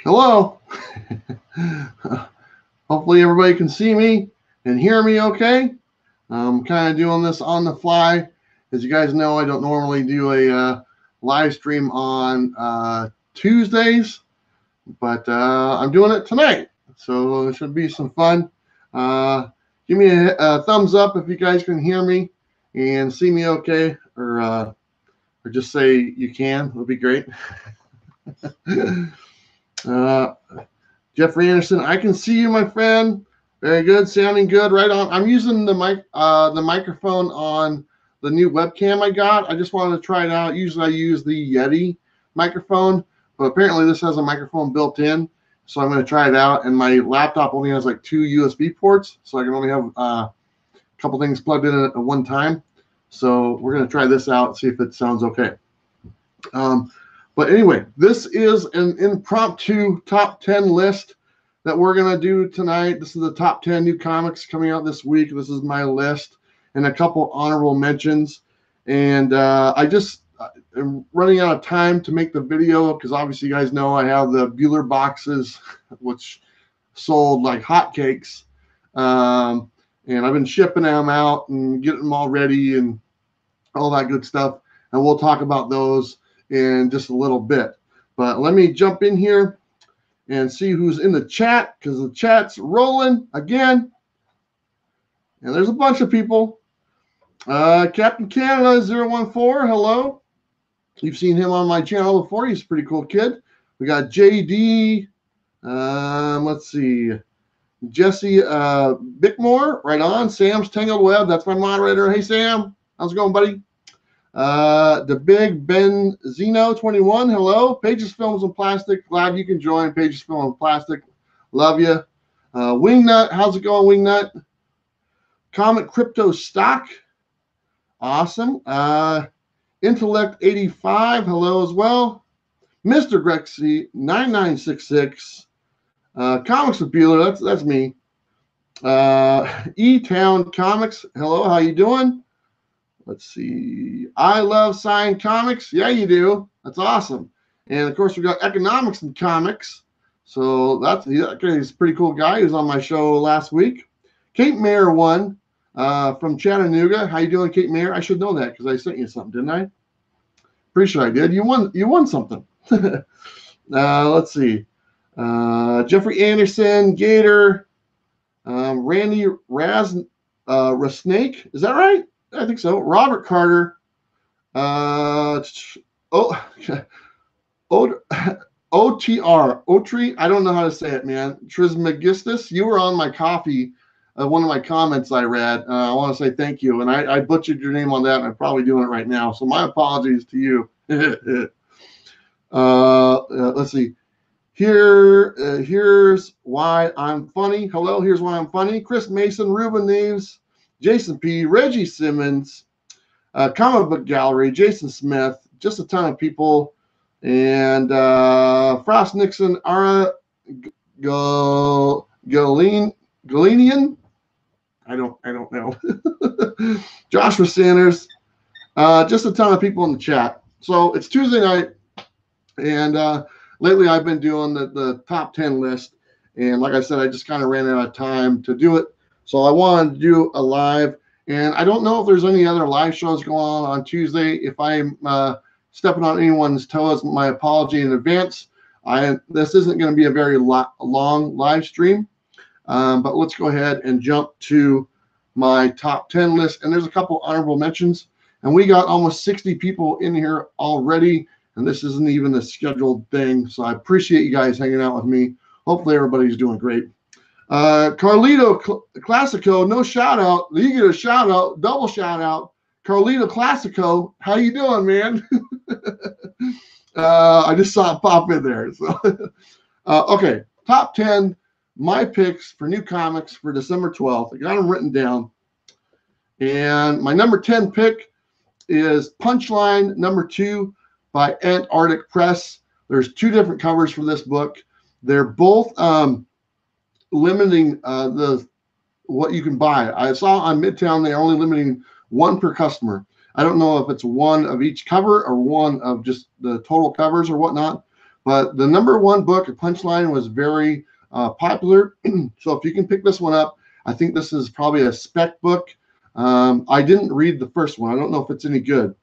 Hello. Hopefully everybody can see me and hear me okay. I'm kind of doing this on the fly. As you guys know, I don't normally do a live stream on Tuesdays, but I'm doing it tonight. So it should be some fun. Give me a thumbs up if you guys can hear me and see me okay, or just say you can. It would be great. Jeffrey Anderson, I can see you, my friend. Very good, sounding good. Right on. I'm using the microphone on the new webcam I got. I just wanted to try it out. Usually I use the Yeti microphone, but apparently this has a microphone built in, so I'm going to try it out. And my laptop only has like 2 USB ports, so I can only have a couple things plugged in at one time. So we're going to try this out, see if it sounds okay. But anyway, this is an impromptu top 10 list that we're going to do tonight. This is the top 10 new comics coming out this week. This is my list and a couple honorable mentions. And I'm running out of time to make the video because obviously you guys know I have the Bueller boxes, which sold like hotcakes. And I've been shipping them out and getting them all ready and all that good stuff. And we'll talk about those in just a little bit. But let me jump in here and see who's in the chat, because the chat's rolling again. And there's a bunch of people. Captain Canada 014, hello. You've seen him on my channel before. He's a pretty cool kid. We got JD. Let's see. Jesse Bickmore, right on. Sam's Tangled Web, that's my moderator. Hey, Sam. How's it going, buddy? The Big Ben Zeno 21, hello. Pages Films and Plastic, glad you can join. Pages Film and Plastic, love you. Wingnut, how's it going, Wingnut? Comic Crypto Stock, awesome. Intellect 85, hello as well. Mr. Grexy 9966, Comics with Bueller, that's me. E-Town Comics, hello, how you doing? Let's see. I love signed comics. Yeah, you do. That's awesome. And of course, we got economics and comics. So he's a pretty cool guy. He was on my show last week. Kate Mayer won from Chattanooga. How you doing, Kate Mayer? I should know that because I sent you something, didn't I? Pretty sure I did. You won something. Let's see. Jeffrey Anderson, Gator, Randy Rasnake. Is that right? I think so. Robert Carter. OTR. Otri. I don't know how to say it, man. Trismegistus. You were on my coffee, one of my comments I read. I want to say thank you. And I butchered your name on that, and I'm probably doing it right now. So my apologies to you. Let's see. Here's why I'm funny. Hello, here's why I'm funny. Chris Mason, Ruben Neves, Jason P., Reggie Simmons, Comic Book Gallery, Jason Smith, just a ton of people, and Frost Nixon, Ara Galenian. I don't know. Joshua Sanders, just a ton of people in the chat. So it's Tuesday night, and lately I've been doing the top 10 list, and like I said, I just kind of ran out of time to do it. So I wanted to do a live, and I don't know if there's any other live shows going on Tuesday. If I'm stepping on anyone's toes, my apology in advance. This isn't going to be a very long live stream, but let's go ahead and jump to my top 10 list. And there's a couple honorable mentions, and we got almost 60 people in here already, and this isn't even a scheduled thing. So I appreciate you guys hanging out with me. Hopefully everybody's doing great. Carlito Classico, no shout out. You get a shout out, double shout out. Carlito Classico, how you doing, man? I just saw it pop in there. So, okay, top 10, my picks for new comics for December 12th. I got them written down. And my number 10 pick is Punchline number 2 by Antarctic Press. There's 2 different covers for this book. They're both limiting what you can buy. I saw on Midtown they're only limiting 1 per customer. I don't know if it's 1 of each cover or 1 of just the total covers or whatnot, But the #1 book, Punchline, was very popular. So if you can pick this one up, I think this is probably a spec book. I didn't read the first one. I don't know if it's any good.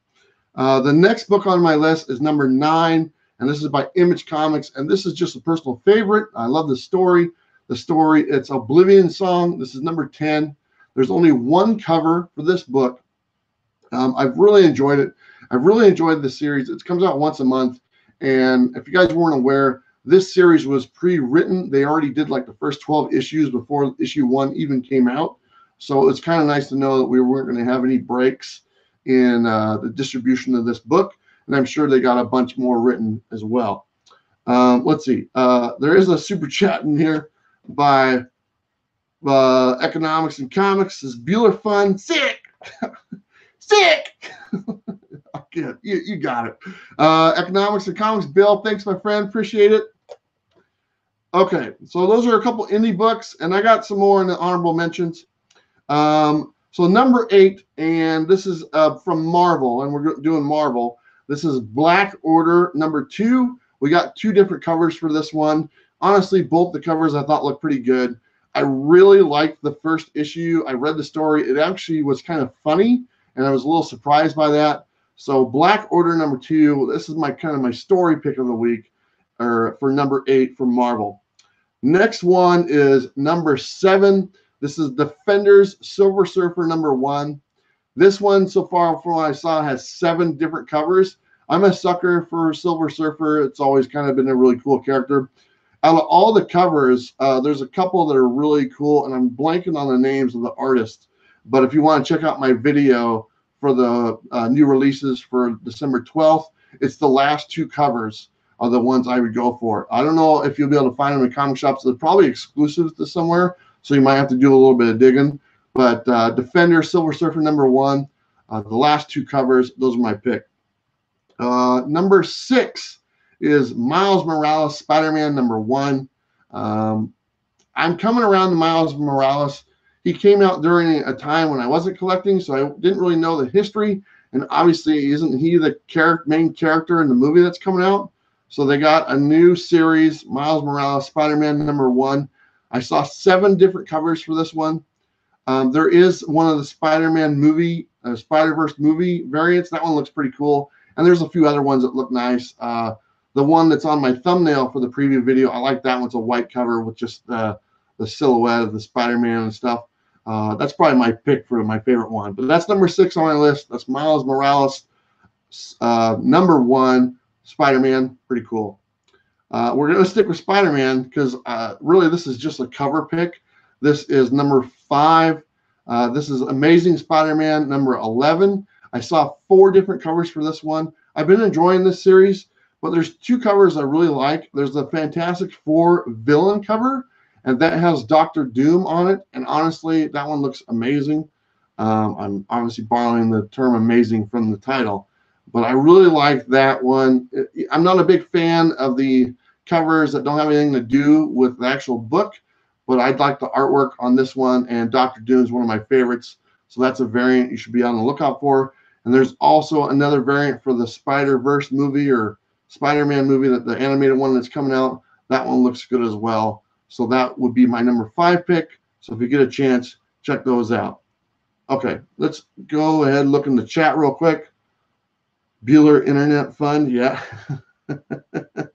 The next book on my list is #9, and this is by Image Comics, and this is just a personal favorite. I love the story. It's Oblivion Song. This is #10. There's only one cover for this book. I've really enjoyed it. I've really enjoyed the series. It comes out once a month, and if you guys weren't aware, this series was pre-written. They already did like the first 12 issues before issue 1 even came out. So it's kind of nice to know that we weren't going to have any breaks in the distribution of this book, and I'm sure they got a bunch more written as well. Let's see. There is a super chat in here by Economics and Comics. This is Bueller Fun. Sick! Sick! Okay, you got it. Economics and Comics, Bill. Thanks, my friend. Appreciate it. Okay, so those are a couple indie books, and I got some more in the honorable mentions. So #8, and this is from Marvel, and we're doing Marvel. This is Black Order #2. We got 2 different covers for this one. Honestly, both the covers I thought looked pretty good. I really liked the first issue. I read the story. It actually was kind of funny, and I was a little surprised by that. So Black Order #2, this is my kind of my story pick of the week, or for #8 from Marvel. Next one is #7. This is Defenders Silver Surfer #1. This one, so far from what I saw, has 7 different covers. I'm a sucker for Silver Surfer. It's always kind of been a really cool character. Out of all the covers, there's a couple that are really cool, and I'm blanking on the names of the artists. But if you want to check out my video for the new releases for December 12th, it's the last 2 covers are the ones I would go for. I don't know if you'll be able to find them in comic shops. They're probably exclusive to somewhere, so you might have to do a little bit of digging. But Defender, Silver Surfer #1, the last 2 covers, those are my pick. #6 is Miles Morales, Spider-Man #1. I'm coming around to Miles Morales. He came out during a time when I wasn't collecting, so I didn't really know the history. And obviously, isn't he the main character in the movie that's coming out? So they got a new series, Miles Morales, Spider-Man #1. I saw 7 different covers for this one. There is one of the Spider-Man movie, Spider-Verse movie variants. That one looks pretty cool. And there's a few other ones that look nice. The one that's on my thumbnail for the preview video, I like that one. It's a white cover with just the silhouette of the Spider-Man and stuff. That's probably my pick for my favorite one. But that's #6 on my list. That's Miles Morales, #1, Spider-Man. Pretty cool. We're going to stick with Spider-Man because really this is just a cover pick. This is #5. This is Amazing Spider-Man #11. I saw 4 different covers for this one. I've been enjoying this series, but there's 2 covers I really like. There's the Fantastic Four villain cover, and that has Dr. Doom on it. And honestly, that one looks amazing. I'm obviously borrowing the term amazing from the title, but I really like that one. I'm not a big fan of the covers that don't have anything to do with the actual book, but I like the artwork on this one, and Dr. Doom is one of my favorites. So that's a variant you should be on the lookout for. And there's also another variant for the Spider-Verse movie or Spider-Man movie, that the animated one that's coming out. That one looks good as well. So that would be my #5 pick. So if you get a chance, check those out. Okay, let's go ahead and look in the chat real quick. Bueller Internet Fund, yeah.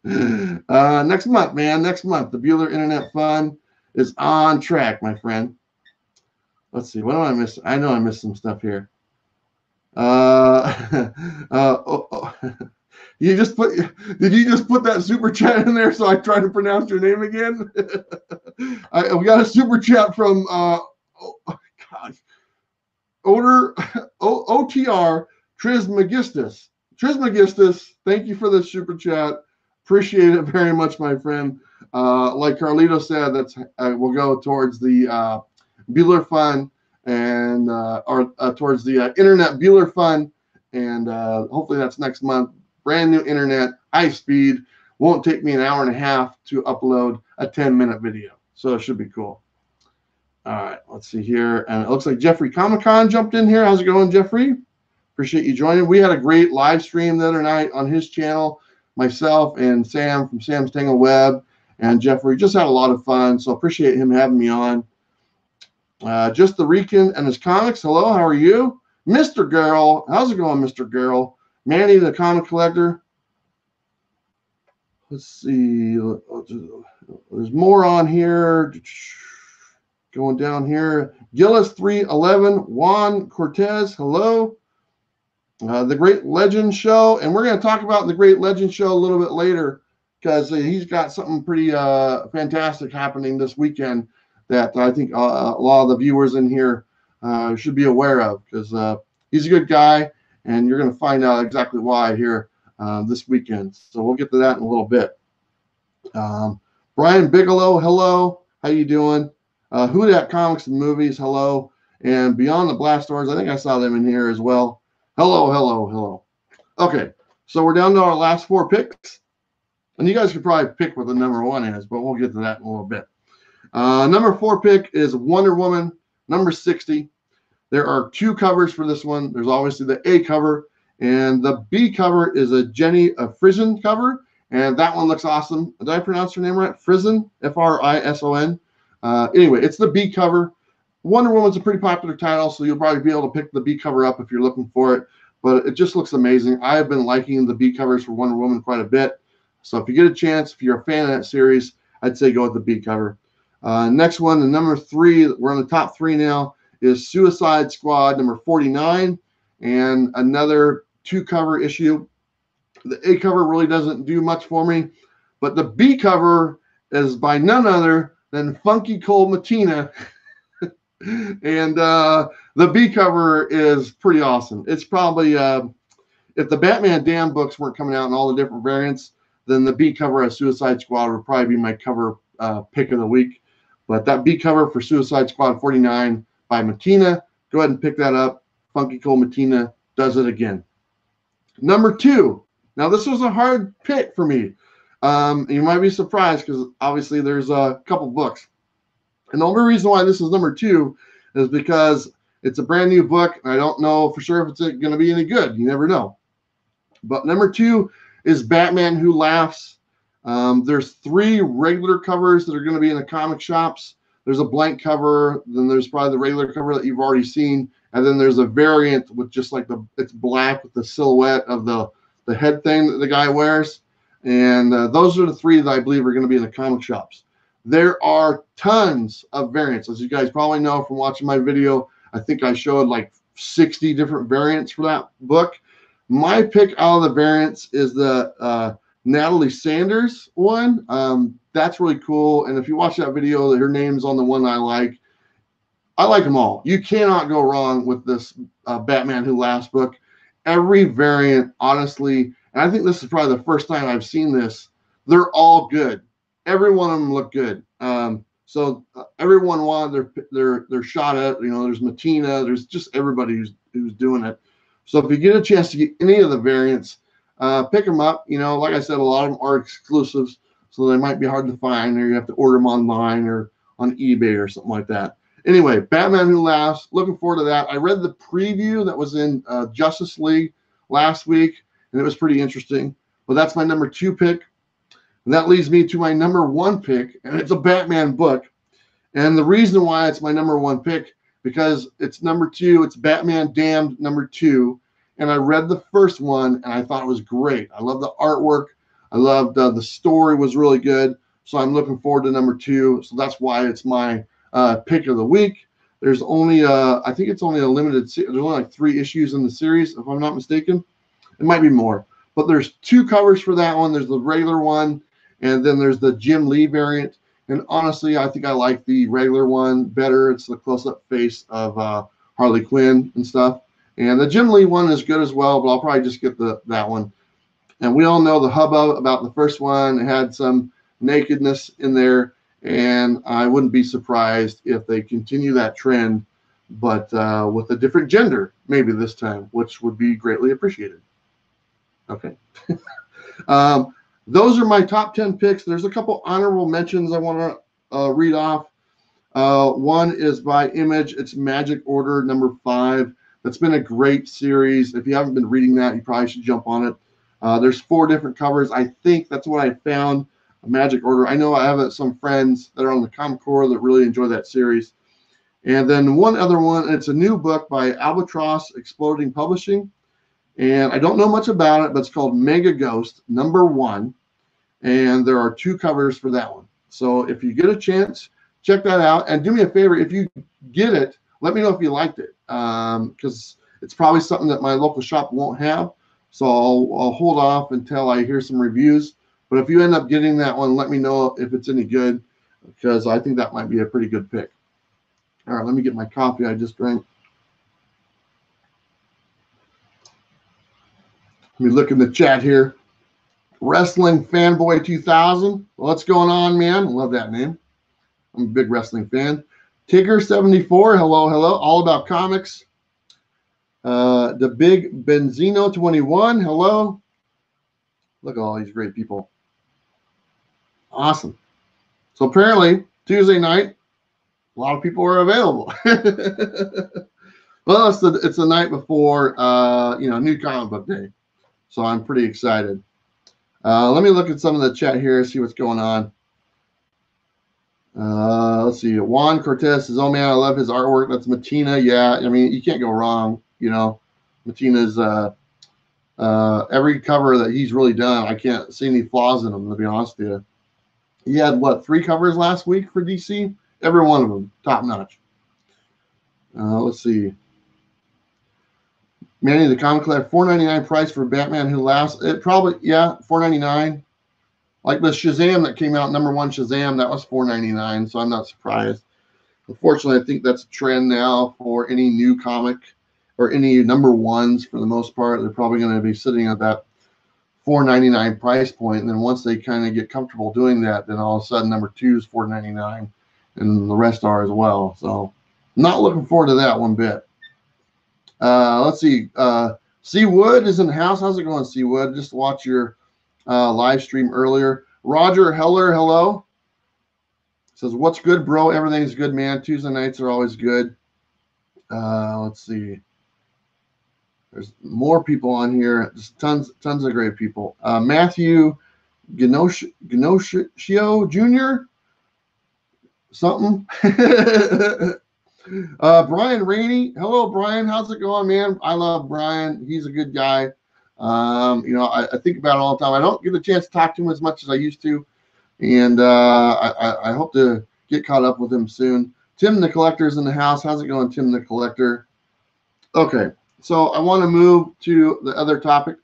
Next month, man, next month. The Bueller Internet Fund is on track, my friend. Let's see, what do I miss? I know I missed some stuff here. You just put, did you just put that super chat in there so I try to pronounce your name again? We got a super chat from OTR Trismegistus. Trismegistus, thank you for the super chat. Appreciate it very much, my friend. Like Carlito said, that's we'll go towards the Bueller Fund and towards the Internet Bueller Fund, and hopefully that's next month. Brand new internet, high speed. Won't take me an hour and a half to upload a 10-minute video, so it should be cool. All right, let's see here, and it looks like Jeffrey Comic-Con jumped in here. How's it going, Jeffrey? Appreciate you joining. We had a great live stream the other night on his channel. myself and Sam from Sam's Tangle Web and Jeffrey. Just had a lot of fun, so appreciate him having me on. Just the Rican and his comics. Hello, how are you? Mr. Girl, how's it going, Mr. Girl? Manny, the comic collector. Let's see. There's more on here. Going down here. Gillis 311. Juan Cortez. Hello. The Great Legend Show. And we're going to talk about the Great Legend Show a little bit later because he's got something pretty fantastic happening this weekend that I think a lot of the viewers in here should be aware of because he's a good guy and you're going to find out exactly why here this weekend. So we'll get to that in a little bit. Brian Bigelow, hello. How you doing? Who Dat Comics and Movies, hello. And Beyond the Blast Doors, I think I saw them in here as well. Hello, hello, hello. Okay, so we're down to our last 4 picks. And you guys could probably pick what the number 1 is, but we'll get to that in a little bit. Number 4 pick is Wonder Woman, number 60. There are 2 covers for this one. There's obviously the A cover, and the B cover is a Jenny Frison cover, and that one looks awesome. Did I pronounce her name right? Frison, F-R-I-S-O-N. Anyway, it's the B cover. Wonder Woman's a pretty popular title, so you'll probably be able to pick the B cover up if you're looking for it, but it just looks amazing. I have been liking the B covers for Wonder Woman quite a bit, so if you get a chance, if you're a fan of that series, I'd say go with the B cover. Next one, the number 3, we're on the top 3 now, is Suicide Squad number 49, and another 2 cover issue. The A cover really doesn't do much for me, but the B cover is by none other than Funky Cole Matina. And the B cover is pretty awesome. It's probably, if the Batman Damn books weren't coming out in all the different variants, then the B cover of Suicide Squad would probably be my cover pick of the week. But that B cover for Suicide Squad 49 by Matina, go ahead and pick that up. Funky Cole Matina does it again. Number 2. Now, this was a hard pick for me. You might be surprised because obviously there's a couple books. And the only reason why this is number 2 is because it's a brand new book. And I don't know for sure if it's going to be any good. You never know. But number 2 is Batman Who Laughs. There's 3 regular covers that are going to be in the comic shops. There's a blank cover. Then there's probably the regular cover that you've already seen. And then there's a variant with just like it's black with the silhouette of the head thing that the guy wears. And those are the 3 that I believe are going to be in the comic shops. There are tons of variants. As you guys probably know from watching my video, I think I showed like 60 different variants for that book. My pick out of the variants is the Natalie Sanders one. That's really cool. And if you watch that video, her name's on the one I like. I like them all. You cannot go wrong with this Batman Who Laughs book. Every variant, honestly, and I think this is probably the first time I've seen this, they're all good. Every one of them look good. So everyone wanted their shot at. You know, there's Matina. There's just everybody who's doing it. So if you get a chance to get any of the variants, pick them up. You know, like I said, a lot of them are exclusives, so they might be hard to find, or you have to order them online or on eBay or something like that. Anyway, Batman Who Laughs. Looking forward to that. I read the preview that was in Justice League last week, and it was pretty interesting. But that's my number 2 pick. And that leads me to my number 1 pick, and it's a Batman book. And the reason why it's my number 1 pick, because it's number 2, it's Batman Damned number 2. And I read the first one, and I thought it was great. I love the artwork. I loved the story was really good. So I'm looking forward to number 2. So that's why it's my pick of the week. There's only, I think it's only a limited, there's only like 3 issues in the series, if I'm not mistaken. It might be more. But there's 2 covers for that one. There's the regular one, and then there's the Jim Lee variant. And honestly, I think I like the regular one better. It's the close-up face of Harley Quinn and stuff. And the Jim Lee one is good as well, but I'll probably just get that one. And we all know the hubbub about the first one. It had some nakedness in there, and I wouldn't be surprised if they continue that trend, but with a different gender maybe this time, which would be greatly appreciated. Okay. Those are my top 10 picks. There's a couple honorable mentions I want to read off. One is by Image. It's Magic Order number 5. That's been a great series. If you haven't been reading that, you probably should jump on it. There's 4 different covers. I think that's what I found, a magic order. I know I have some friends that are on the Comic Core that really enjoy that series. And then one other one, it's a new book by Albatross Exploding Publishing. And I don't know much about it, but it's called Mega Ghost #1. And there are 2 covers for that one. So if you get a chance, check that out. And do me a favor, if you get it, let me know if you liked it, because it's probably something that my local shop won't have. So I'll hold off until I hear some reviews. But if you end up getting that one, let me know if it's any good, because I think that might be a pretty good pick. All right, let me get my coffee I just drank. Let me look in the chat here. Wrestling Fanboy 2000. What's going on, man? Love that name. I'm a big wrestling fan. Tigger74. Hello, hello. All about comics. The Big Benzino 21. Hello. Look at all these great people. Awesome. So apparently Tuesday night, a lot of people are available. Well, it's the night before New Comic Book Day, so I'm pretty excited. Let me look at some of the chat here, see what's going on. Let's see. Juan Cortez says, "Oh man, I love his artwork." That's Matina. Yeah, I mean, you can't go wrong. Matina's every cover that he's really done, I can't see any flaws in them, to be honest with you. He had 3 covers last week for DC? Every one of them top notch. Let's see. Manny the Comic Collector, $4.99 price for Batman Who Laughs. It probably, yeah, $4.99. Like the Shazam that came out, #1 Shazam, that was $4.99, so I'm not surprised. Unfortunately, I think that's a trend now for any new comic or any #1s for the most part. They're probably going to be sitting at that $4.99 price point, and then once they kind of get comfortable doing that, then all of a sudden #2 is $4.99, and the rest are as well. So not looking forward to that one bit. Let's see. C Wood is in the house. How's it going, C Wood? Just watch your live stream earlier. Roger Heller, hello. Says, "What's good, bro? Everything's good, man. Tuesday nights are always good." Let's see. There's more people on here. Just tons of great people. Matthew Gnocio Jr. Something. Brian Rainey. Hello, Brian. How's it going, man? I love Brian. He's a good guy. I think about it all the time. I don't get a chance to talk to him as much as I used to. And I hope to get caught up with him soon. Tim the Collector's in the house. How's it going, Tim the Collector? Okay, so I want to move to the other topic,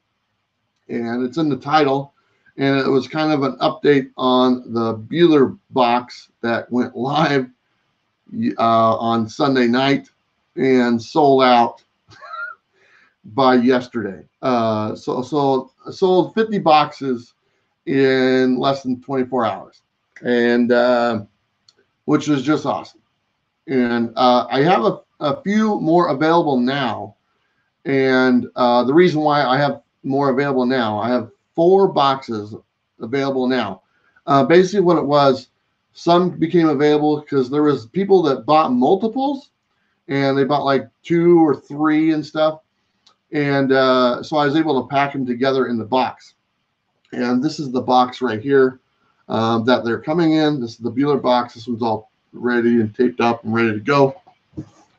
and it's in the title, and it was kind of an update on the Bueller Box that went live on Sunday night and sold out by yesterday. So sold 50 boxes in less than 24 hours, and which is just awesome. And I have a few more available now, and the reason why I have more available now, I have 4 boxes available now. Basically what it was, some became available because there was people that bought multiples, and they bought like 2 or 3 and stuff, and so I was able to pack them together in the box. And this is the box right here that they're coming in. This is the Bueller Box. This one's all ready and taped up and ready to go.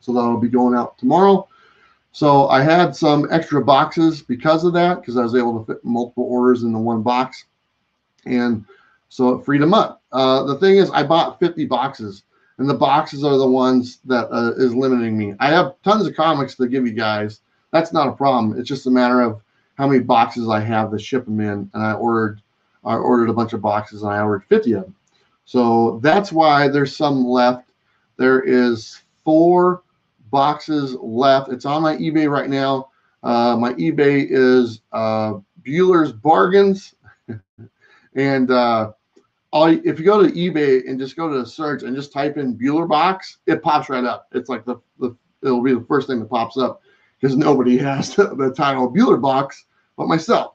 So that'll be going out tomorrow. So I had some extra boxes because of that, because I was able to fit multiple orders into one box. And so it freed them up. The thing is, I bought 50 boxes, and the boxes are the ones that is limiting me. I have tons of comics to give you guys. That's not a problem. It's just a matter of how many boxes I have to ship them in. And I ordered a bunch of boxes, and I ordered 50 of them. So that's why there's some left. There is 4 boxes left. It's on my eBay right now. My eBay is Bueller's Bargains. And if you go to eBay and just go to the search and just type in Bueller Box, it pops right up. It's like it'll be the first thing that pops up, because nobody has the title Bueller Box but myself.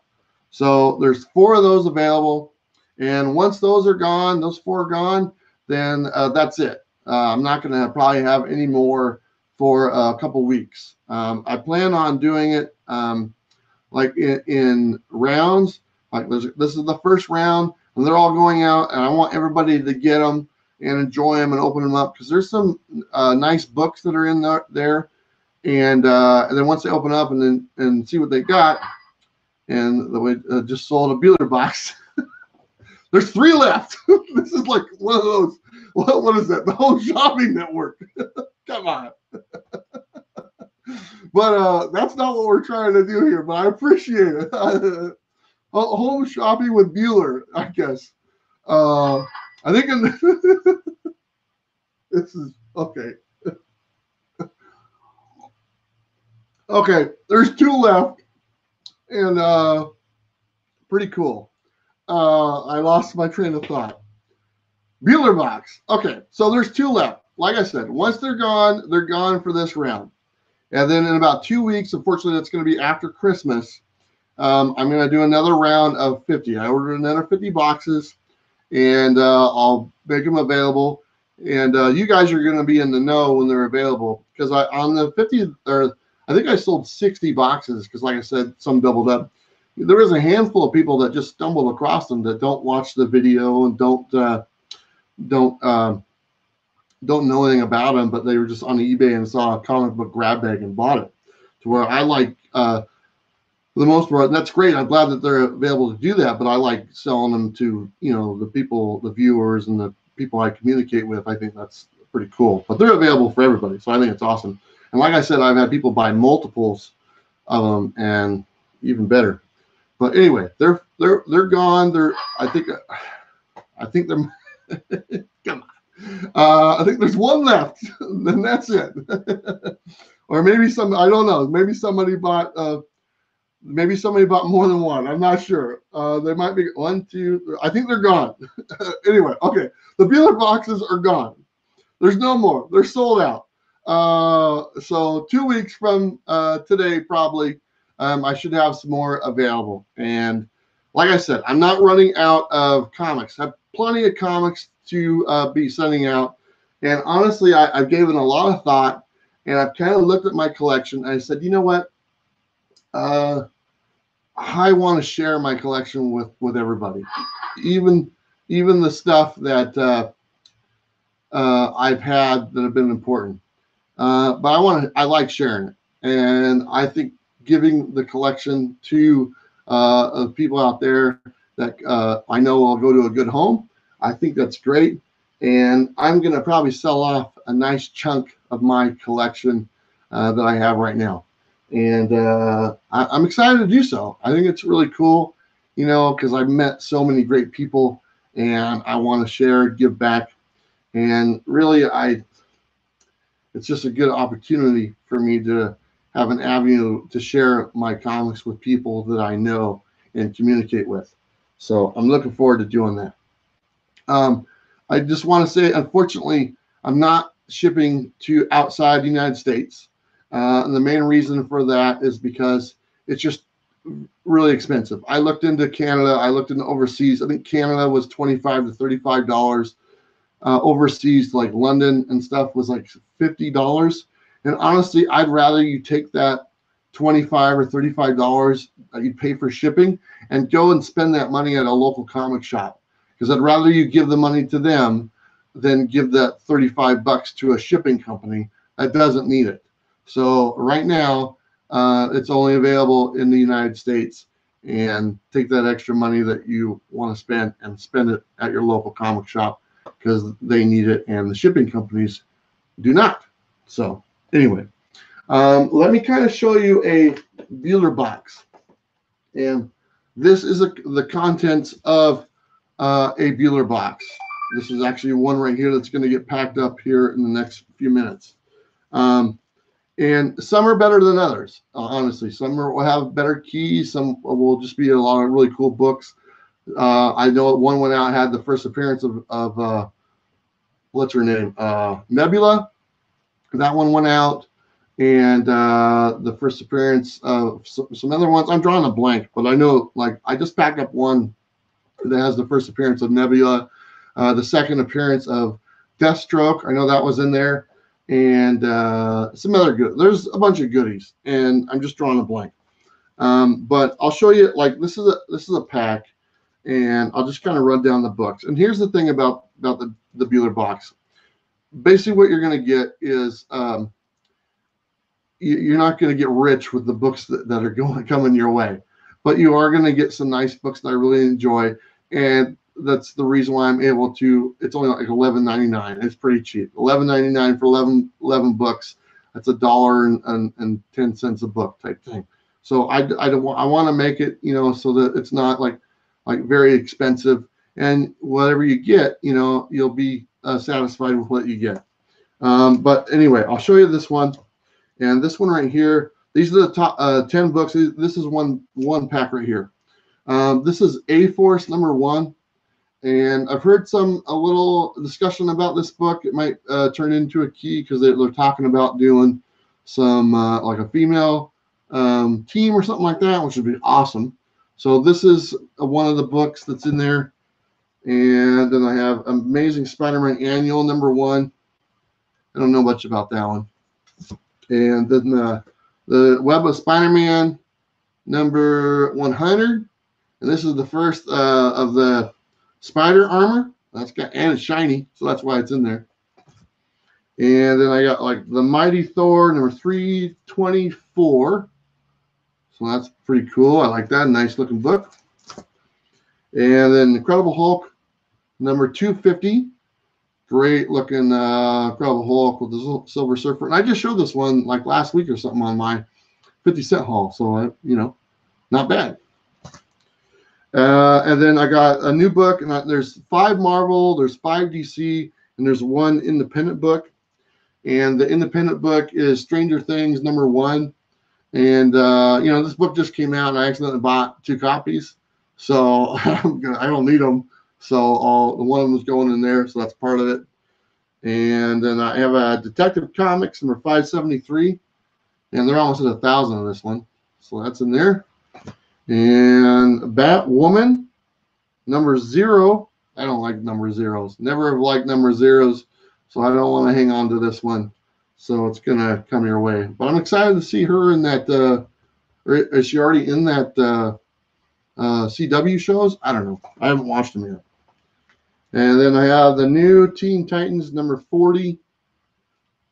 So there's 4 of those available. And once those are gone, those 4 are gone, then that's it. I'm not going to probably have any more for a couple weeks. I plan on doing it like in rounds. Like this is the first round, and they're all going out, and I want everybody to get them and enjoy them and open them up because there's some nice books that are in there. And then once they open up and see what they got, and we just sold a Bueller box. There's 3 left. This is like one of those. What is that? The whole shopping network. Come on. But that's not what we're trying to do here. But I appreciate it. Home shopping with Bueller, I guess. I think this is okay. Okay, there's 2 left, and pretty cool. I lost my train of thought. Bueller Box. Okay, so there's 2 left. Like I said, once they're gone for this round. And then in about 2 weeks, unfortunately, that's going to be after Christmas. I'm going to do another round of 50. I ordered another 50 boxes, and I'll make them available. And you guys are going to be in the know when they're available because on the 50, or I think I sold 60 boxes because, like I said, some doubled up. There was a handful of people that just stumbled across them that don't watch the video and don't know anything about them, but they were just on eBay and saw a comic book grab bag and bought it. To where I like, for the most part, and that's great. I'm glad that they're available to do that, but I like selling them to, the people, the viewers, and the people I communicate with. I think that's pretty cool. But they're available for everybody, so I think it's awesome. And like I said, I've had people buy multiples of them, and even better. But anyway, they're gone. I think they're come on. I think there's 1 left, then that's it. Or maybe I don't know. Maybe somebody bought more than 1. I'm not sure. There might be 1, 2. I think they're gone. Anyway, okay. The Bueller boxes are gone. There's no more. They're sold out. So 2 weeks from today, probably, I should have some more available. And like I said, I'm not running out of comics. I have plenty of comics to be sending out. And honestly, I've given a lot of thought, and I've kind of looked at my collection. And I said, you know what? I want to share my collection with everybody, even the stuff that I've had that have been important. But I like sharing it, and I think giving the collection to people out there that I know will go to a good home. I think that's great, and I'm going to probably sell off a nice chunk of my collection that I have right now. And I'm excited to do so. I think it's really cool, because I've met so many great people, and I want to share, give back. And really, it's just a good opportunity for me to have an avenue to share my comics with people that I know and communicate with. So I'm looking forward to doing that. I just want to say, unfortunately, I'm not shipping to outside the United States. And the main reason for that is because it's just really expensive. I looked into Canada. I looked into overseas. I think Canada was $25 to $35. Overseas, like London and stuff, was like $50. And honestly, I'd rather you take that $25 or $35 that you pay for shipping and go and spend that money at a local comic shop. Because I'd rather you give the money to them than give that $35 to a shipping company that doesn't need it. So right now, it's only available in the United States. And take that extra money that you want to spend and spend it at your local comic shop because they need it and the shipping companies do not. So anyway, let me kind of show you a Bueller box. And this is the contents of a Bueller box. This is actually one right here that's going to get packed up here in the next few minutes. And some are better than others, honestly. Some will have better keys. Some will just be a lot of really cool books. I know one went out, had the first appearance of what's her name? Nebula. That one went out. And the first appearance of some other ones. I'm drawing a blank, but I know, like, I just packed up one that has the first appearance of Nebula, the second appearance of Deathstroke. I know that was in there. And some other good. There's a bunch of goodies, and I'm just drawing a blank. But I'll show you, like, this is a pack, and I'll just kind of run down the books. And here's the thing about the Bueller Box. Basically, what you're going to get is you're not going to get rich with the books that are coming your way, but you are going to get some nice books that I really enjoy, and that's the reason why I'm able to. It's only like $11.99. It's pretty cheap. $11.99 for 11 books. That's $1.10 a book type thing. So I want to make it, so that it's not like very expensive, and whatever you get, you'll be satisfied with what you get. But anyway, I'll show you this one. And this one right here, these are the top 10 books. This is one pack right here. This is A-Force #1. And I've heard a little discussion about this book. It might turn into a key because they're talking about doing some like a female team or something like that, which would be awesome. So this is one of the books that's in there. And then I have Amazing Spider-Man Annual #1. I don't know much about that one. And then the Web of Spider-Man #100, and this is the first of the spider armor. And it's shiny, so that's why it's in there. And then I got like the Mighty Thor #324, so that's pretty cool. I like that, nice looking book. And then Incredible Hulk #250. Great looking Incredible Hulk with the Silver Surfer. And I just showed this one like last week or something on my 50-cent haul. So, not bad. And then I got a new book, and there's 5 Marvel, there's 5 DC, and there's 1 independent book. And the independent book is Stranger Things #1. And, this book just came out, and I accidentally bought 2 copies. So I don't need them. So the one of them is going in there, so that's part of it. And then I have a Detective Comics #573, and they're almost at 1,000 of this one, so that's in there. And Batwoman #0. I don't like number zeros. Never have liked number zeros, so I don't want to hang on to this one. So it's gonna come your way. But I'm excited to see her in that. Or is she already in that CW shows? I don't know. I haven't watched them yet. And then I have the new Teen Titans #40,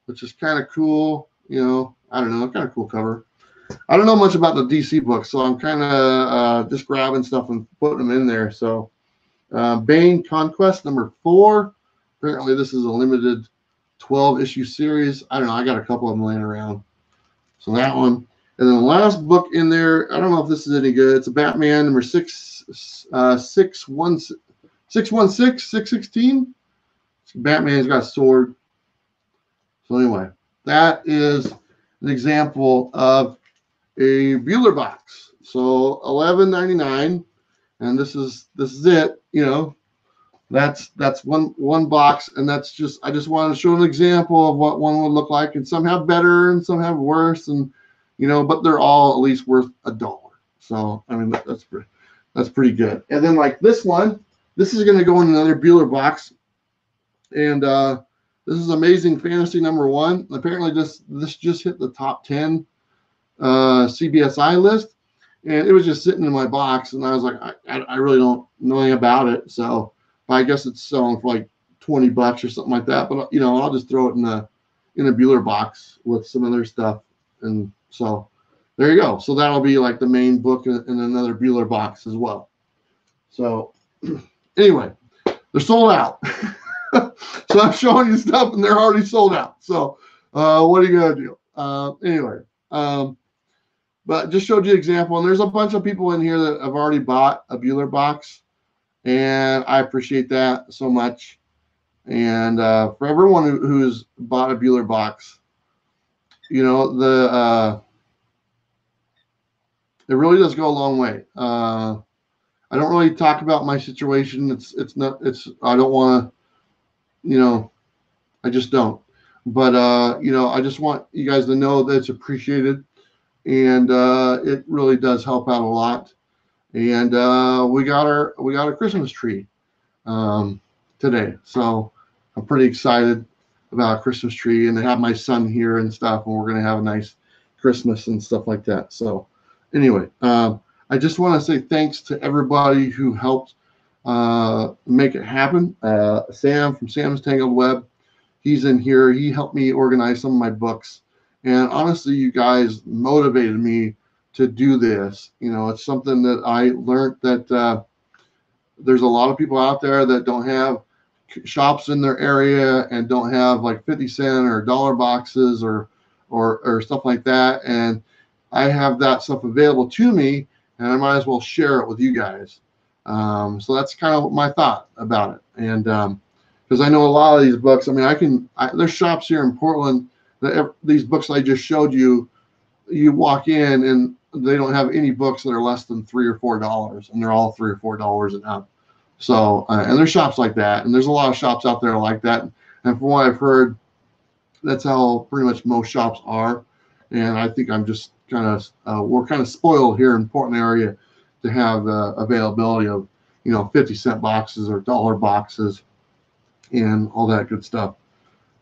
which is kind of cool. I don't know, kind of cool cover. I don't know much about the DC books, so I'm kind of just grabbing stuff and putting them in there. So Bane Conquest #4. Apparently this is a limited 12-issue series. I don't know. I got a couple of them laying around. So that one. And then the last book in there, I don't know if this is any good. It's a Batman #616. Batman's got a sword. So anyway, that is an example of a Bueller Box. So $11.99, and this is it. That's one box, and that's just, I just wanted to show an example of what one would look like, and some have better and some have worse, and but they're all at least worth $1. So I mean that's pretty good. And then like this one. This is going to go in another Bueller Box, and this is Amazing Fantasy #1. Apparently, this just hit the top 10 CBSI list, and it was just sitting in my box, and I was like, I really don't know anything about it, so I guess it's selling for like $20 or something like that. But I'll just throw it in a Bueller Box with some other stuff, and so there you go. So that'll be like the main book in another Bueller Box as well. So. Anyway, they're sold out. So I'm showing you stuff, and they're already sold out. So what are you going to do? Anyway, but just showed you an example. And there's a bunch of people in here that have already bought a Bueller Box, and I appreciate that so much. And for everyone who's bought a Bueller Box, it really does go a long way. I don't really talk about my situation. I don't want to, I just don't. But, I just want you guys to know that it's appreciated, and it really does help out a lot. And we got a Christmas tree today. So I'm pretty excited about a Christmas tree, and to have my son here and stuff, and we're going to have a nice Christmas and stuff like that. So Anyway, I just want to say thanks to everybody who helped make it happen. Sam from Sam's Tangled Web, he's in here. He helped me organize some of my books. And honestly, you guys motivated me to do this. You know, it's something that I learned that there's a lot of people out there that don't have shops in their area and don't have like 50 cent or dollar boxes or stuff like that. And I have that stuff available to me, and I might as well share it with you guys. So that's kind of my thought about it. And because I know a lot of these books, I mean, there's shops here in Portland that these books I just showed you, you walk in and they don't have any books that are less than $3 or $4, and they're all $3 or $4 and up. So, and there's shops like that, and there's a lot of shops out there like that. And from what I've heard, that's how pretty much most shops are. And I think I'm just kind of, we're kind of spoiled here in Portland area to have the availability of, 50-cent boxes or dollar boxes and all that good stuff.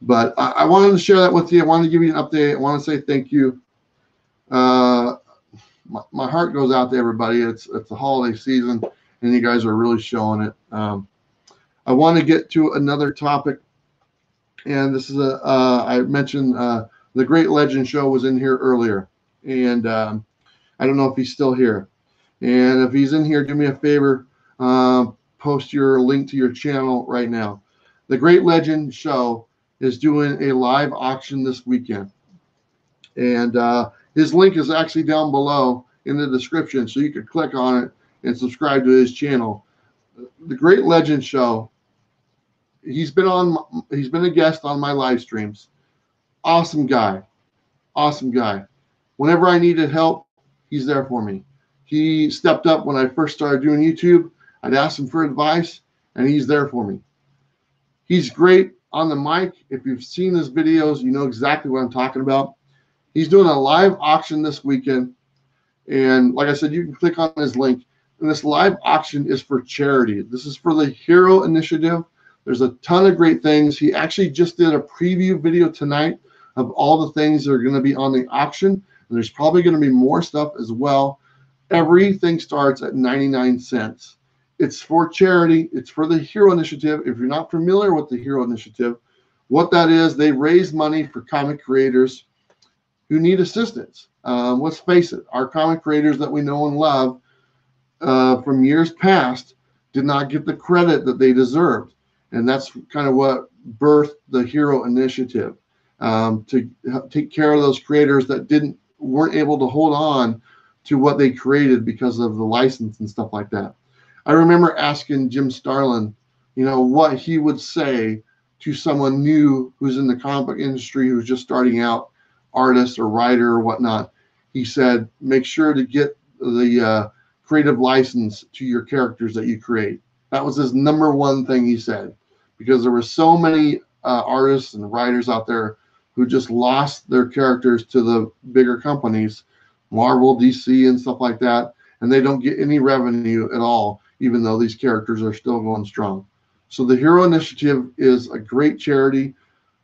But I wanted to share that with you. I wanted to give you an update. I want to say thank you. My heart goes out to everybody. It's the holiday season, and you guys are really showing it. I want to get to another topic, and this is I mentioned the Great Legend Show was in here earlier, and I don't know if he's still here. And if he's in here, do me a favor, post your link to your channel right now. The Great Legend Show is doing a live auction this weekend, and his link is actually down below in the description, so you could click on it and subscribe to his channel. The Great Legend Show, he's been a guest on my live streams. Awesome guy. Whenever I needed help, he's there for me. He stepped up when I first started doing YouTube. I'd ask him for advice, and he's there for me. He's great on the mic. If you've seen his videos, you know exactly what I'm talking about. He's doing a live auction this weekend, and like I said, you can click on his link. And this live auction is for charity. This is for the Hero Initiative. There's a ton of great things. He actually just did a preview video tonight of all the things that are going to be on the auction. And there's probably going to be more stuff as well. Everything starts at 99 cents. It's for charity. It's for the Hero Initiative. If you're not familiar with the Hero Initiative, what that is, they raise money for comic creators who need assistance. Let's face it, our comic creators that we know and love from years past did not get the credit that they deserved. And that's kind of what birthed the Hero Initiative, to take care of those creators that weren't able to hold on to what they created because of the license and stuff like that. I remember asking Jim Starlin, what he would say to someone new who's in the comic book industry, who's just starting out, artist or writer or whatnot. He said, make sure to get the creative license to your characters that you create. That was his number one thing he said, because there were so many artists and writers out there who just lost their characters to the bigger companies, Marvel, DC, and stuff like that, and they don't get any revenue at all, even though these characters are still going strong. So the Hero Initiative is a great charity.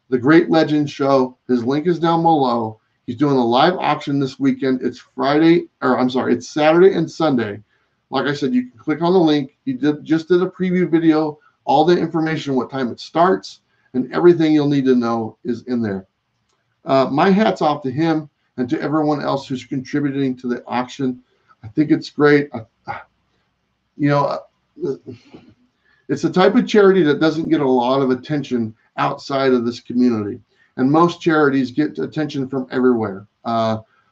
The Great Legend Show, his link is down below. He's doing a live auction this weekend. It's it's Saturday and Sunday. Like I said, you can click on the link. He just did a preview video. All the information, what time it starts, and everything you'll need to know is in there. My hat's off to him and to everyone else who's contributing to the auction. I think it's great. It's a type of charity that doesn't get a lot of attention outside of this community, and most charities get attention from everywhere.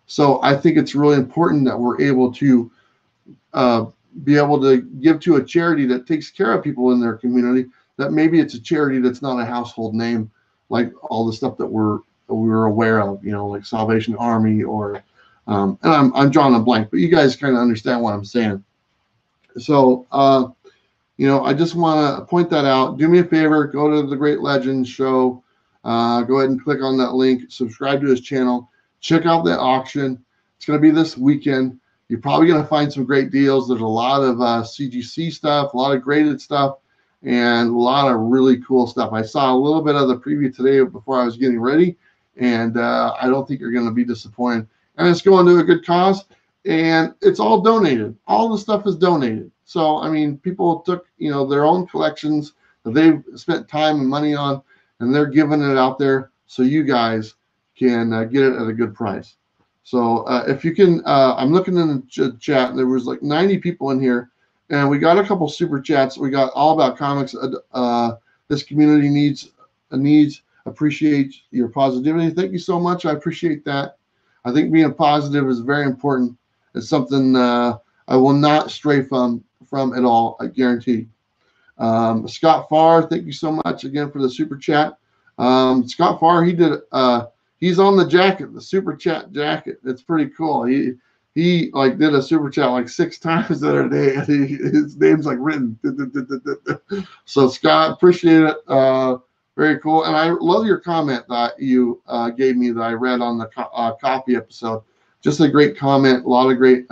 So I think it's really important that we're able to be able to give to a charity that takes care of people in their community, that maybe it's a charity that's not a household name like all the stuff that we're aware of, like Salvation Army or and I'm drawing a blank, but you guys kind of understand what I'm saying. So I just want to point that out. Do me a favor, go to the Great Legend Show, go ahead and click on that link, subscribe to his channel, check out the auction. It's going to be this weekend. You're probably going to find some great deals. There's a lot of CGC stuff, a lot of graded stuff, and a lot of really cool stuff. I saw a little bit of the preview today before I was getting ready, and I don't think you're going to be disappointed. And it's going to a good cause. and it's all donated. All the stuff is donated. So, I mean, people took, their own collections that they've spent time and money on, and they're giving it out there so you guys can get it at a good price. So if you can, I'm looking in the chat, there was like 90 people in here, and we got a couple super chats. We got All About Comics. This community needs, appreciate your positivity. Thank you so much. I appreciate that. I think being positive is very important. It's something I will not stray from at all, I guarantee. Scott Farr, thank you so much again for the super chat. Scott Farr, he's on the jacket, the super chat jacket. It's pretty cool. He like did a super chat like 6 times the other day, and his name's like written. So Scott, appreciate it. Very cool. And I love your comment that you gave me that I read on the coffee episode. Just a great comment, a lot of great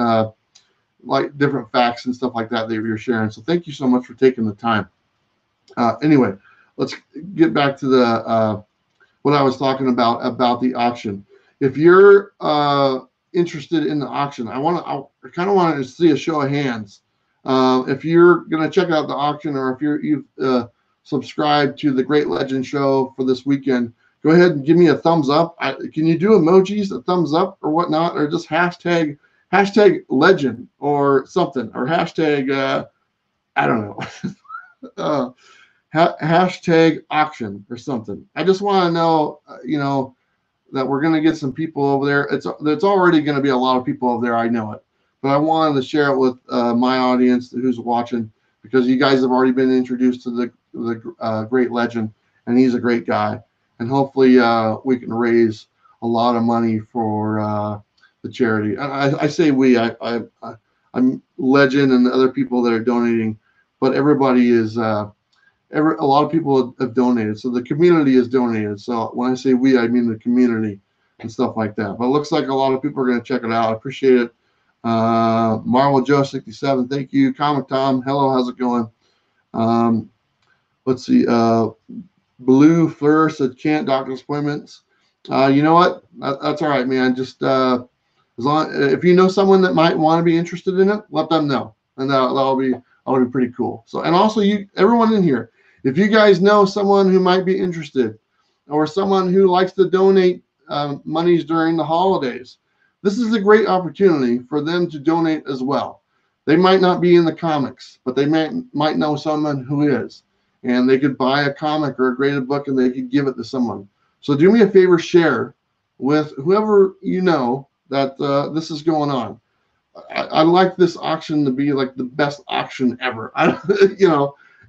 like different facts and stuff like that you're sharing. So thank you so much for taking the time. Anyway, let's get back to the what I was talking about the auction. If you're interested in the auction, I kind of want to see a show of hands. If you're going to check out the auction, or if you've subscribed to the Great Legend Show for this weekend, go ahead and give me a thumbs up. Can you do emojis, a thumbs up or whatnot, or just hashtag legend or something, or hashtag I don't know. Hashtag auction or something. I just want to know, that we're going to get some people over there. It's already going to be a lot of people over there. I know it, but I wanted to share it with my audience who's watching, because you guys have already been introduced to the Great Legend, and he's a great guy. And hopefully we can raise a lot of money for the charity. I say we. I'm Legend and the other people that are donating, but everybody is. A lot of people have donated, so the community has donated. So when I say we, I mean the community and stuff like that. But it looks like a lot of people are going to check it out. I appreciate it. Marvel Joe 67, thank you. Comic Tom, hello, how's it going? Let's see. Blue Fleur said can't doctor's appointments. You know what? That's all right, man. Just as long if you know someone that might want to be interested in it, let them know, and that'll be pretty cool. So, and also everyone in here, if you guys know someone who might be interested, or someone who likes to donate monies during the holidays, this is a great opportunity for them to donate as well. They might not be in the comics, but they might know someone who is, and they could buy a comic or a graded book and they could give it to someone. So do me a favor, share with whoever you know that this is going on. I like this auction to be like the best auction ever.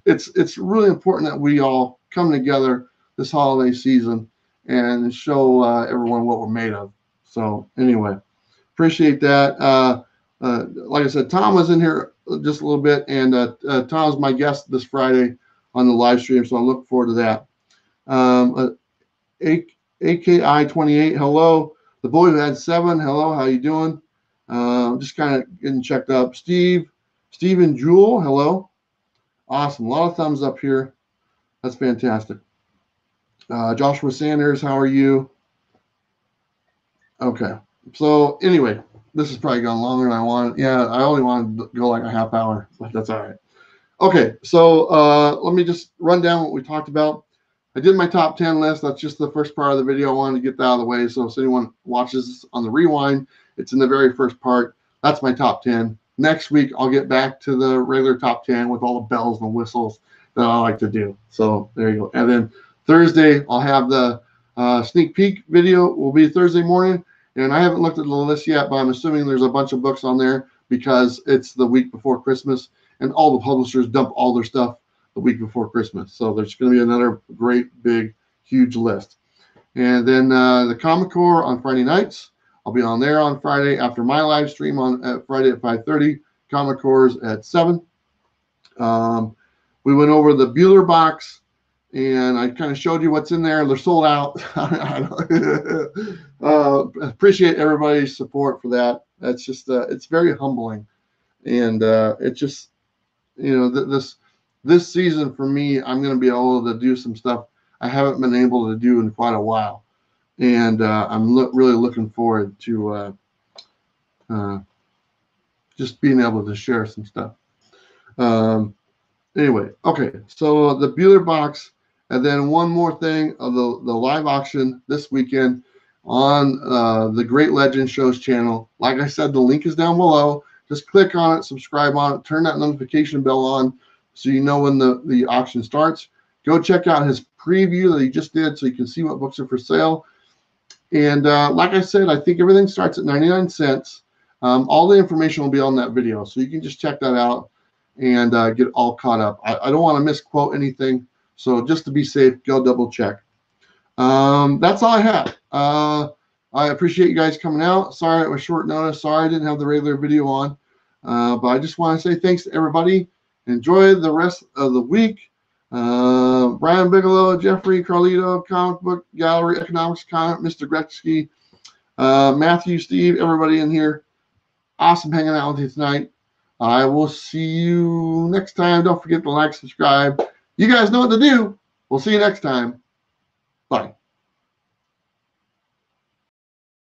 It's really important that we all come together this holiday season and show everyone what we're made of. So anyway, appreciate that. Like I said, Tom was in here just a little bit, and Tom's my guest this Friday on the live stream, so I look forward to that. AKI 28, hello. The boy who had 7, hello. How you doing? Just kind of getting checked up. Stephen Jewell, hello. Awesome. A lot of thumbs up here. That's fantastic. Joshua Sanders, how are you? Okay. So anyway, this has probably gone longer than I wanted. Yeah, I only wanted to go like a half hour, but that's all right. Okay, so let me just run down what we talked about. I did my top 10 list. That's just the first part of the video. I wanted to get that out of the way. So if anyone watches this on the rewind, it's in the very first part. That's my top 10. Next week, I'll get back to the regular top 10 with all the bells and whistles that I like to do. So there you go. And then Thursday, I'll have the sneak peek video. Will be Thursday morning. And I haven't looked at the list yet, but I'm assuming there's a bunch of books on there because it's the week before Christmas, and all the publishers dump all their stuff the week before Christmas. So there's going to be another great, big, huge list. And then the Comic Core on Friday nights. I'll be on there on Friday after my live stream on Friday at 5:30. Comic Cores at 7. We went over the Bueller Box, and I kind of showed you what's in there. They're sold out. Appreciate everybody's support for that. That's just it's very humbling, and it's just this season for me, I'm going to be able to do some stuff I haven't been able to do in quite a while, and I'm really looking forward to just being able to share some stuff. Anyway, okay, so the Bueller Box, and then one more thing of the live auction this weekend on the Great Legend Shows channel. Like I said, the link is down below. Just click on it, subscribe on it, turn that notification bell on so you know when the auction starts. Go check out his preview that he just did so you can see what books are for sale. And like I said, I think everything starts at 99 cents. All the information will be on that video, so you can just check that out and get all caught up. I don't want to misquote anything, so just to be safe, go double check. That's all I have. I appreciate you guys coming out. Sorry it was short notice. Sorry I didn't have the regular video on. But I just want to say thanks to everybody. Enjoy the rest of the week. Brian Bigelow, Jeffrey, Carlito, Comic Book Gallery, Economics Comment, Mr. Gretzky, Matthew, Steve, everybody in here. Awesome hanging out with you tonight. I will see you next time. Don't forget to like, subscribe. You guys know what to do. We'll see you next time. Bye.